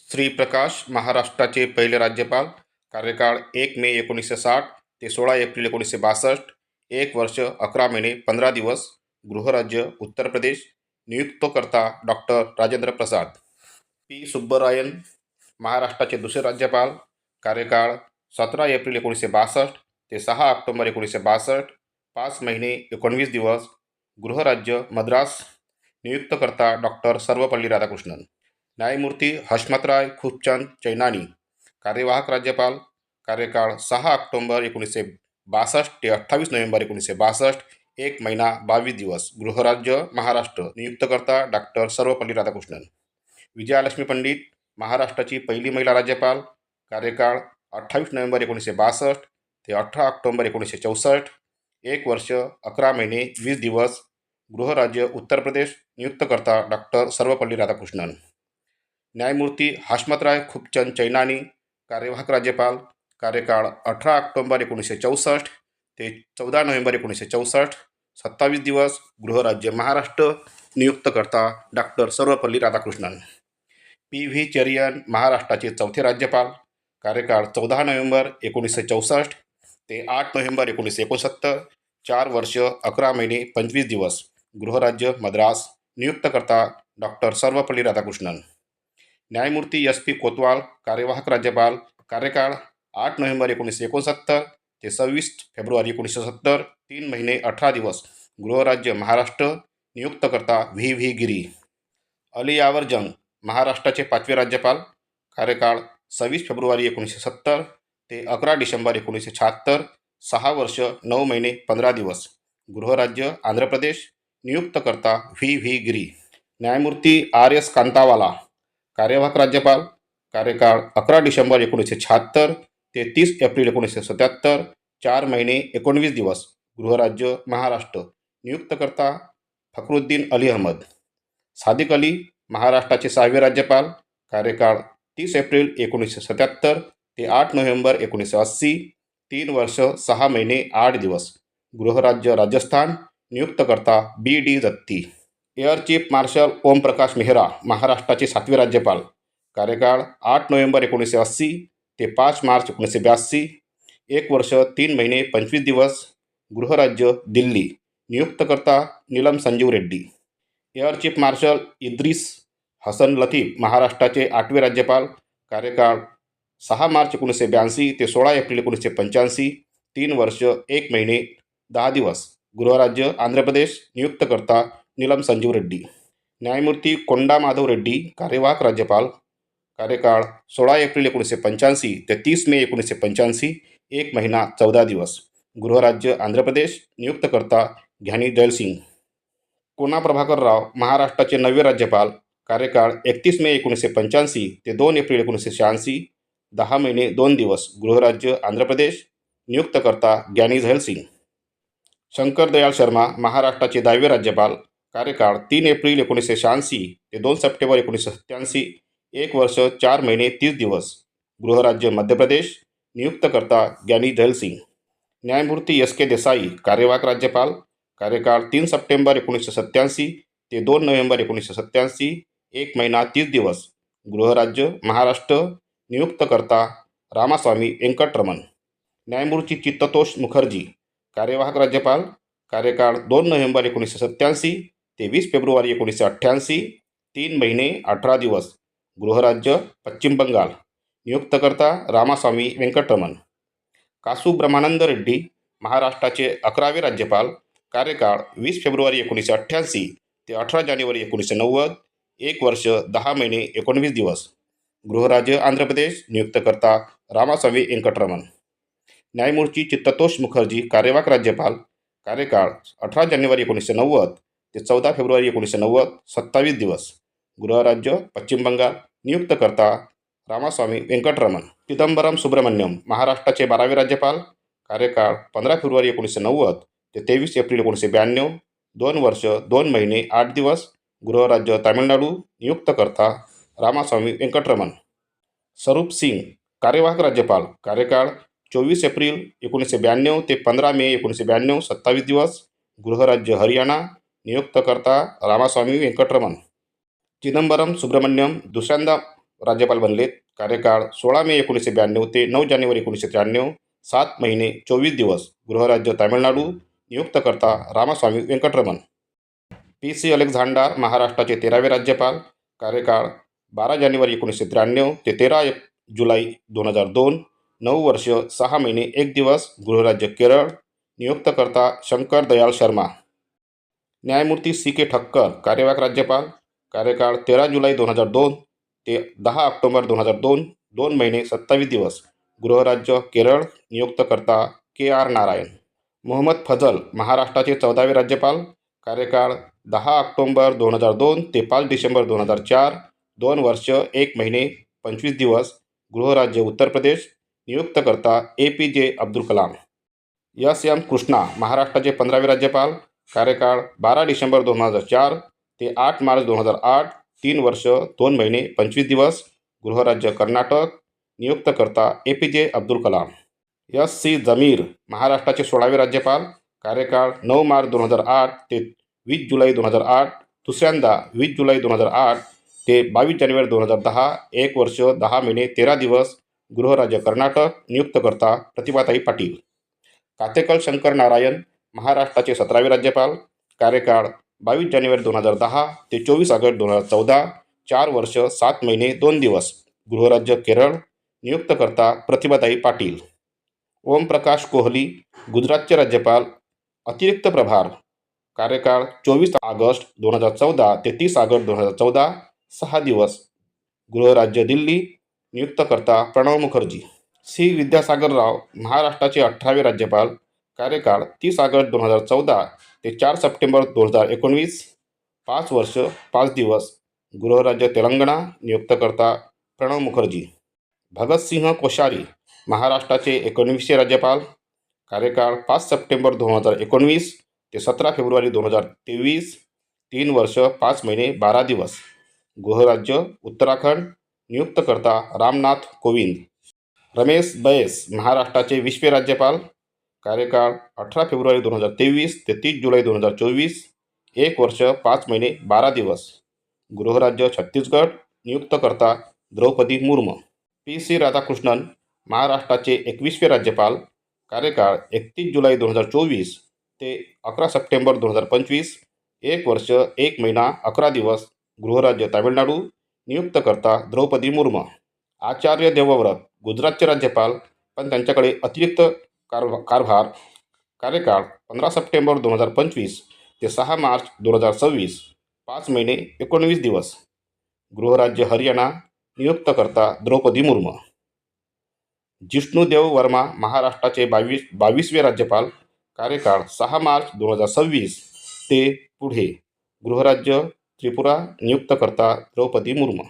श्री प्रकाश महाराष्ट्राचे पहिले राज्यपाल. कार्यकाळ 1 मे 1960 ते 16 एप्रिल 1962. 1 वर्ष 11 महिने 15 दिवस. गृहराज्य उत्तर प्रदेश. नियुक्तकर्ता डॉक्टर राजेंद्र प्रसाद. पी सुब्बरायन महाराष्ट्राचे दुसरे राज्यपाल. कार्यकाळ 17 एप्रिल 1962 ते 6 ऑक्टोबर 1962. 5 महिने 19 दिवस. गृहराज्य मद्रास. नियुक्तकर्ता डॉक्टर सर्वपल्ली राधाकृष्णन. न्यायमूर्ती हशमतराय खूबचंद चैनानी. कार्यवाहक राज्यपाल. कार्यकाळ 6 ऑक्टोबर 1962 ते 28 नोव्हेंबर 1962. 1 महिना 22 दिवस. गृहराज्य महाराष्ट्र. नियुक्तकर्ता डॉक्टर सर्वपल्ली राधाकृष्णन. विजयालक्ष्मी पंडित महाराष्ट्राची पहिली महिला राज्यपाल. कार्यकाळ 28 नोव्हेंबर 1962 ते 18 ऑक्टोबर 1964. 1 वर्ष 11 महिने 20 दिवस. गृहराज्य उत्तर प्रदेश. नियुक्तकर्ता डॉक्टर सर्वपल्ली राधाकृष्णन. न्यायमूर्ती हशमतराय खूबचंद चैनानी. कार्यवाहक राज्यपाल. कार्यकाळ 18 ऑक्टोबर 1964 ते 14 नोव्हेंबर 1964. 27 दिवस. गृहराज्य महाराष्ट्र. नियुक्तकर्ता doctor Sarvepalli Radhakrishnan. P V Cherian महाराष्ट्राचे चौथे राज्यपाल. कार्यकाळ 14 नोव्हेंबर 1964 ते 8 नोव्हेंबर 1969. 4 वर्ष 11 महिने 25 दिवस. गृहराज्य मद्रास. नियुक्तकर्ता डॉक्टर सर्वपल्ली राधाकृष्णन. न्यायमूर्ती एस पी कोतवाल. कार्यवाहक राज्यपाल. कार्यकाळ 8 नोव्हेंबर 1969 ते 26 फेब्रुवारी 1970. 3 महिने 18 दिवस. गृहराज्य महाराष्ट्र. नियुक्तकर्ता व्ही व्ही गिरी. अली यावर जंग महाराष्ट्राचे पाचवे राज्यपाल. कार्यकाळ 26 फेब्रुवारी 1970 ते 11 डिसेंबर 1976. 6 वर्ष 9 महिने 15 दिवस. गृहराज्य आंध्र प्रदेश. नियुक्तकर्ता व्ही व्ही गिरी. न्यायमूर्ती आर एस कांतावाला. कार्यवाहक राज्यपाल. कार्यकाळ 11 डिसेंबर 1976 ते 30 एप्रिल 1977. 4 महिने 19 दिवस. गृहराज्य महाराष्ट्र. नियुक्तकर्ता फखरुद्दीन अली अहमद. सादिक अली महाराष्ट्राचे सहावे राज्यपाल. कार्यकाळ 30 एप्रिल 1977 ते 8 नोव्हेंबर 1980. 3 वर्ष 6 महिने 8 दिवस. गृहराज्य राजस्थान. नियुक्तकर्ता B D Datti. Air chief marshal Omprakash Mehra महाराष्ट्राचे सातवे राज्यपाल. कार्यकाळ 8 नोव्हेंबर 1980 ते 5 मार्च 1982. 1 वर्ष 3 महिने 25 दिवस. गृहराज्य दिल्ली. नियुक्तकर्ता Neelam Sanjiva Reddy. Air chief marshal Idris Hasan Latif महाराष्ट्राचे आठवे राज्यपाल. कार्यकाळ 6 मार्च 1982 ते 16 एप्रिल 1985. 3 वर्ष 1 महिने 10 दिवस. गृहराज्य आंध्र प्रदेश. नियुक्तकर्ता नीलम संजीव रेड्डी. न्यायमूर्ती कोंडा माधव रेड्डी. कार्यवाहक राज्यपाल. कार्यकाळ 16 एप्रिल 1985 ते 30 मे 1985. 1 महिना 14 दिवस. गृहराज्य आंध्र प्रदेश. नियुक्तकर्ता घ्यानी जैलसिंग. कोना प्रभाकर राव महाराष्ट्राचे नववे राज्यपाल. कार्यकाळ 31 मे 1985 ते 2 एप्रिल 1986. 10 महिने 2 दिवस. गृहराज्य आंध्र प्रदेश. नियुक्तकर्ता ज्ञानी झैलसिंग. शंकर दयाळ शर्मा महाराष्ट्राचे 10वे राज्यपाल. कार्यकाळ 3 एप्रिल 1986 ते 2 सप्टेंबर 1987. 1 वर्ष 4 महिने 30 दिवस. गृहराज्य मध्य प्रदेश. नियुक्तकर्ता ज्ञानी झैलसिंग. न्यायमूर्ती एस के देसाई. कार्यवाहक राज्यपाल. कार्यकाळ 3 सप्टेंबर 1987 ते 2 नोव्हेंबर 1987. 1 महिना 30 दिवस. गृहराज्य महाराष्ट्र. नियुक्तकर्ता रामास्वामी वेंकटरमण. न्यायमूर्ती चित्ततोष मुखर्जी. कार्यवाहक राज्यपाल. कार्यकाळ 2 नोव्हेंबर 1987 ते 20 फेब्रुवारी 1988. 3 महिने 18 दिवस. गृहराज्य पश्चिम बंगाल. नियुक्तकर्ता रामास्वामी वेंकटरमण. कासू ब्रह्मानंद रेड्डी महाराष्ट्राचे 11वे राज्यपाल. कार्यकाळ 20 फेब्रुवारी 1988 ते 18 जानेवारी 1990. 1 वर्ष 10 महिने 19 दिवस. गृहराज्य आंध्र प्रदेश. नियुक्तकर्ता रामास्वामी वेंकटरमण. न्यायमूर्ती चित्ततोष मुखर्जी. कार्यवाहक राज्यपाल. कार्यकाळ 18 जानेवारी 1990 ते 14 फेब्रुवारी 1990. 27 दिवस. गृहराज्य पश्चिम बंगाल. नियुक्तकर्ता रामास्वामी वेंकटरमण. चिदंबरम सुब्रमण्यम महाराष्ट्राचे 12वे राज्यपाल. कार्यकाळ 15 फेब्रुवारी 1990 ते 23 एप्रिल 1992. 2 वर्ष 2 महिने 8 दिवस. गृहराज्य तामिळनाडू. नियुक्तकर्ता रामास्वामी वेंकटरमण. स्वरूप सिंग कार्यवाहक राज्यपाल. कार्यकाळ 24 एप्रिल 1992 ते 15 मे 1992. 27 दिवस. गृहराज्य हरियाणा. नियुक्तकर्ता रामास्वामी वेंकटरमण. चिदंबरम सुब्रमण्यम दुसऱ्यांदा राज्यपाल बनलेत. कार्यकाळ 16 मे 1992 ते 9 जानेवारी 1993. 7 महिने 24 दिवस. गृहराज्य तामिळनाडू. नियुक्तकर्ता रामास्वामी वेंकटरमण. PC अलेक्झांडर महाराष्ट्राचे 13वे राज्यपाल. कार्यकाळ 12 जानेवारी 1993 ते 13 जुलै 2002. 9 वर्ष 6 महिने 1 दिवस. गृहराज्य केरळ. नियुक्तकर्ता शंकर दयाल शर्मा. न्यायमूर्ती CK ठक्कर कार्यवाहक राज्यपाल. कार्यकाळ 13 जुलै 2002 ते 10 ऑक्टोबर 2002. 2 महिने 27 दिवस. गृहराज्य केरळ. नियुक्तकर्ता KR नारायण. मोहम्मद फजल महाराष्ट्राचे 14वे राज्यपाल. कार्यकाळ 10 ऑक्टोबर 2002 ते 5 डिसेंबर 2004. 2 वर्ष 1 महिने 25 दिवस. गृहराज्य उत्तर प्रदेश. नियुक्तकर्ता APJ अब्दुल कलाम. SM कृष्णा महाराष्ट्राचे 15वे राज्यपाल. कार्यकाळ 12 डिसेंबर 2004 ते 8 मार्च 2008. 3 वर्ष 2 महिने 25 दिवस. गृहराज्य कर्नाटक. नियुक्तकर्ता APJ अब्दुल कलाम. SC जमीर महाराष्ट्राचे 16वे राज्यपाल. कार्यकाळ 9 मार्च 2008 ते 20 जुलै 2008. दुसऱ्यांदा 20 जुलै 2008 ते 22 जानेवारी 2010. 1 वर्ष 10 महिने 13 दिवस. गृहराज्य कर्नाटक. नियुक्तकर्ता प्रतिभाताई पाटील. कातेकल शंकर नारायण महाराष्ट्राचे 17वे राज्यपाल. कार्यकाळ 22 जानेवारी 2010 ते 24 ऑगस्ट 2014. 4 वर्ष 7 महिने 2 दिवस. गृहराज्य केरळ. नियुक्तकर्ता प्रतिभाताई पाटील. ओमप्रकाश कोहली गुजरातचे राज्यपाल. अतिरिक्त प्रभार. कार्यकाळ 24 ऑगस्ट 2014 ते 30 ऑगस्ट 2014. 6 दिवस. गृहराज्य दिल्ली. नियुक्तकर्ता प्रणव मुखर्जी. C विद्यासागर राव महाराष्ट्राचे 18वे राज्यपाल. कार्यकाळ 30 ऑगस्ट 2014 ते 4 सप्टेंबर 2019. 5 वर्ष 5 दिवस. गृहराज्य तेलंगणा. नियुक्तकर्ता प्रणव मुखर्जी. भगतसिंह कोश्यारी महाराष्ट्राचे 19वे राज्यपाल. कार्यकाळ 5 सप्टेंबर 2019 ते 17 फेब्रुवारी 2023. 3 वर्ष 5 महिने 12 दिवस. गृहराज्य उत्तराखंड. नियुक्तकर्ता रामनाथ कोविंद. रमेश बैस महाराष्ट्राचे 20वे राज्यपाल. कार्यकाळ 18 फेब्रुवारी 2023 ते 30 जुलै 2024. 1 वर्ष 5 महिने 12 दिवस. गृहराज्य छत्तीसगड. नियुक्तकर्ता द्रौपदी मुर्मू. PC राधाकृष्णन महाराष्ट्राचे 21वे राज्यपाल. कार्यकाळ 31 जुलै 2024 ते 11 सप्टेंबर 2025. 1 वर्ष 1 महिना 11 दिवस. गृहराज्य तामिळनाडू. नियुक्तकर्ता द्रौपदी मुर्मू. आचार्य देवव्रत गुजरातचे राज्यपाल, पण त्यांच्याकडे अतिरिक्त कारभार. कार्यकाळ 15 सप्टेंबर 2025 ते 6 मार्च 2026. 5 महिने 19 दिवस. गृहराज्य हरियाणा. नियुक्तकर्ता द्रौपदी मुर्मू. जिष्णुदेव वर्मा महाराष्ट्राचे 22वे राज्यपाल. कार्यकाळ 6 मार्च 2026 ते पुढे. गृहराज्य त्रिपुरा. नियुक्तकर्ता द्रौपदी मुर्मू.